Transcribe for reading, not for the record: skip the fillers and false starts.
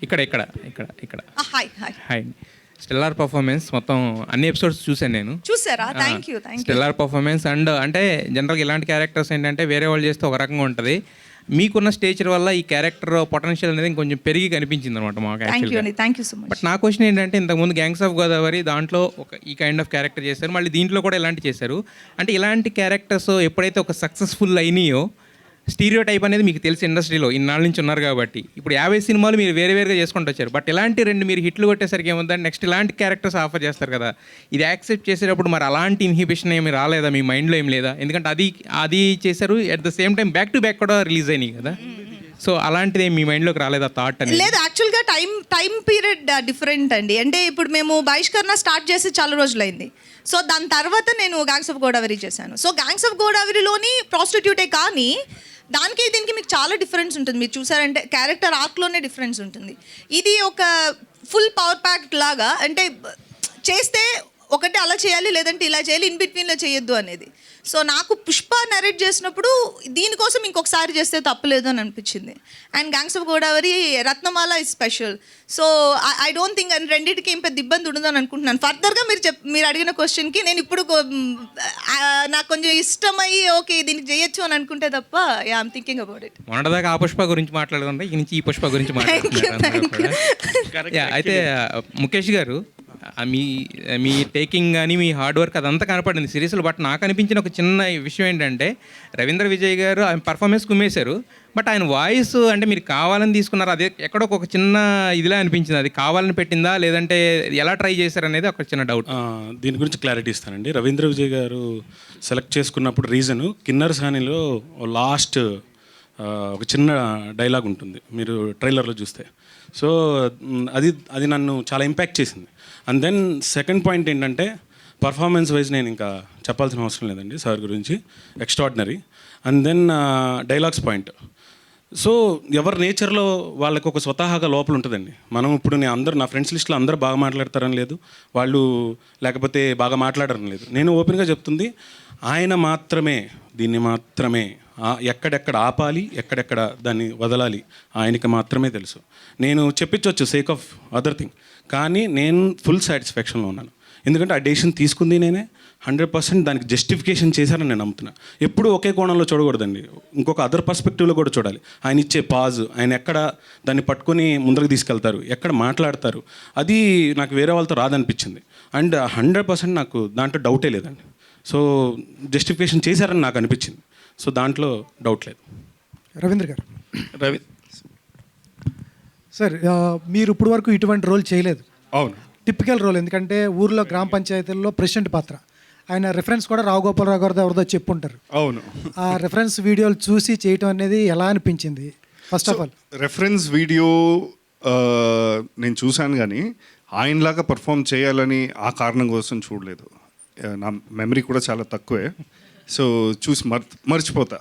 ఇక్కడ ఇక్కడ ఇక్కడ ఇక్కడ hi hi hi. Stellar performance మొత్తం అన్ని ఎపిసోడ్స్ చూశాను నేను. చూసారా? Thank you stellar performance and అంటే జనరల్గా ఇలాంటి క్యారెక్టర్స్ ఏంటంటే వేరే వాళ్ళు చేస్తే ఒక రకంగా ఉంటుంది. మీకున్న స్టేచర్ వల్ల ఈ క్యారెక్టర్ పొటెన్షియల్ అనేది కొంచెం పెరిగి కనిపించింది అనమాట మాకు యాక్చువల్గా. Thank you so much. But నా క్వశ్చన్ ఏంటంటే ఇంతకుముందు గ్యాంగ్స్ ఆఫ్ గోదావరి దాంట్లో ఒక ఈ కైండ్ ఆఫ్ క్యారెక్టర్ చేశారు, మళ్ళీ దీంట్లో కూడా ఇలాంటి చేశారు. అంటే ఇలాంటి క్యారెక్టర్స్ ఎప్పుడైతే ఒక సక్సెస్ఫుల్ అయినాయో స్టీరియో టైప్ అనేది మీకు తెలిసి ఇండస్ట్రీలో ఇన్నాళ్ళ నుంచి ఉన్నారు కాబట్టి ఇప్పుడు 50 సినిమాలు మీరు వేరే వేరేగా చేసుకుంటూ వచ్చారు. బట్ ఇలాంటి 2 మీరు హిట్లు కొట్టేసరికి ఏముందంటే నెక్స్ట్ ఇలాంటి క్యారెక్టర్స్ ఆఫర్ చేస్తారు కదా, ఇది యాక్సెప్ట్ చేసేటప్పుడు మరి అలాంటి ఇన్హిబిషన్ ఏమి రాలేదా మీ మైండ్లో? ఏం లేదా? ఎందుకంటే అది చేశారు, at the same time back to back కూడా రిలీజ్ అయినాయి కదా. సో అలాంటిది మీ మైండ్లోకి రాలేదా థాట్ అనేది? లేదు, యాక్చువల్గా టైం పీరియడ్ డిఫరెంట్ అండి. అంటే ఇప్పుడు మేము బహిష్కరణ స్టార్ట్ చేసి చాలా రోజులైంది. సో దాని తర్వాత నేను గ్యాంగ్స్ ఆఫ్ గోదావరి చేశాను. సో గ్యాంగ్స్ ఆఫ్ గోదావరిలోని ప్రాస్టిట్యూటే, కానీ దానికి దీనికి మీకు చాలా డిఫరెన్స్ ఉంటుంది. మీరు చూసారంటే క్యారెక్టర్ ఆర్క్లోనే డిఫరెన్స్ ఉంటుంది. ఇది ఒక ఫుల్ పవర్ ప్యాక్ లాగా, అంటే చేస్తే ఒకటి అలా చేయాలి, లేదంటే ఇలా చేయాలి, ఇన్ బిట్వీన్లో చేయొద్దు అనేది. సో నాకు పుష్ప నరేట్ చేసినప్పుడు దీనికోసం ఇంకొకసారి చేస్తే తప్పలేదు అని అనిపించింది. And gangs of Godavari Ratnamala is special. So I don't think and రెండింటికి ఏం పెద్ద ఇబ్బంది ఉండదని అనుకుంటున్నాను. ఫర్దర్గా మీరు అడిగిన క్వశ్చన్కి నేను ఇప్పుడు నాకు కొంచెం ఇష్టమయ్యి ఓకే దీనికి చేయొచ్చు అని అనుకుంటే తప్ప ఐఎమ్ థింకింగ్ అబౌట్ ఇట్. మొన్నటిదాకా ఆ పుష్ప గురించి మాట్లాడుకుంటే ఈ నుంచి ఈ పుష్ప గురించి మాట్లాడుతున్నారు. అయితే ముఖేష్ గారు మీ టేకింగ్ కానీ మీ హార్డ్ వర్క్ అదంతా కనపడింది సిరీస్లో. బట్ నాకు అనిపించిన ఒక చిన్న విషయం ఏంటంటే రవీంద్ర విజయ్ గారు ఆయన పర్ఫార్మెన్స్ కుమ్మేశారు, బట్ ఆయన వాయిస్ అంటే మీరు కావాలని తీసుకున్నారు, అదే ఎక్కడో ఒక చిన్న ఇదిలా అనిపించింది. అది కావాలని పెట్టిందా లేదంటే ఎలా ట్రై చేశారు అనేది ఒక చిన్న డౌట్. దీని గురించి క్లారిటీ ఇస్తానండి. రవీంద్ర విజయ్ గారు సెలెక్ట్ చేసుకున్నప్పుడు రీజను కిన్నర్ సానిలో లాస్ట్ ఒక చిన్న డైలాగ్ ఉంటుంది, మీరు ట్రైలర్లో చూస్తే. సో అది నన్ను చాలా ఇంపాక్ట్ చేసింది. అండ్ దెన్ సెకండ్ పాయింట్ ఏంటంటే పర్ఫార్మెన్స్ వైజ్ నేను ఇంకా చెప్పాల్సిన అవసరం లేదండి సార్ గురించి, extraordinary. And then dialogues point. So ఎవరి నేచర్లో వాళ్ళకి ఒక స్వతహాగా లోపల ఉంటుందండి. మనం ఇప్పుడు నా ఫ్రెండ్స్ లిస్ట్లో అందరూ బాగా మాట్లాడతారని లేదు, వాళ్ళు లేకపోతే బాగా మాట్లాడరని లేదు. నేను ఓపెన్గా చెప్తుంది, ఆయన మాత్రమే దీన్ని మాత్రమే ఎక్కడెక్కడ ఆపాలి, ఎక్కడెక్కడ దాన్ని వదలాలి ఆయనకి మాత్రమే తెలుసు. నేను చెప్పించవచ్చు సేక్ ఆఫ్ అదర్ థింగ్, కానీ నేను ఫుల్ సాటిస్ఫాక్షన్లో ఉన్నాను. ఎందుకంటే ఆ డెసిషన్ తీసుకుంది నేనే, 100% దానికి జస్టిఫికేషన్ చేశారని నేను నమ్ముతున్నాను. ఎప్పుడు ఒకే కోణంలో చూడకూడదండి, ఇంకొక అదర్ పర్స్పెక్టివ్లో కూడా చూడాలి. ఆయన ఇచ్చే పాజ్, ఆయన ఎక్కడ దాన్ని పట్టుకొని ముందరకు తీసుకెళ్తారు, ఎక్కడ మాట్లాడతారు, అది నాకు వేరే వాళ్ళతో రాదనిపించింది. అండ్ 100% నాకు దాంట్లో డౌటే లేదండి. సో జస్టిఫికేషన్ చేశారని నాకు అనిపించింది. సో దాంట్లో డౌట్ లేదు. రవీంద్ర గారు, సార్ మీరు ఇప్పుడు వరకు ఇటువంటి రోల్ చేయలేదు. అవును, టిపికల్ రోల్. ఎందుకంటే ఊర్లో గ్రామ పంచాయతీల్లో ప్రెసిడెంట్ పాత్ర, ఆయన రెఫరెన్స్ కూడా రావు గోపాలరావు గారితో ఎవరిదో చెప్పుంటారు. అవును. ఆ రెఫరెన్స్ వీడియోలు చూసి చేయటం అనేది ఎలా అనిపించింది? First of all reference video నేను చూశాను, కానీ ఆయనలాగా పర్ఫామ్ చేయాలని ఆ కారణం కోసం చూడలేదు. నా మెమరీ కూడా చాలా తక్కువే, సో చూసి మర్చిపోతా.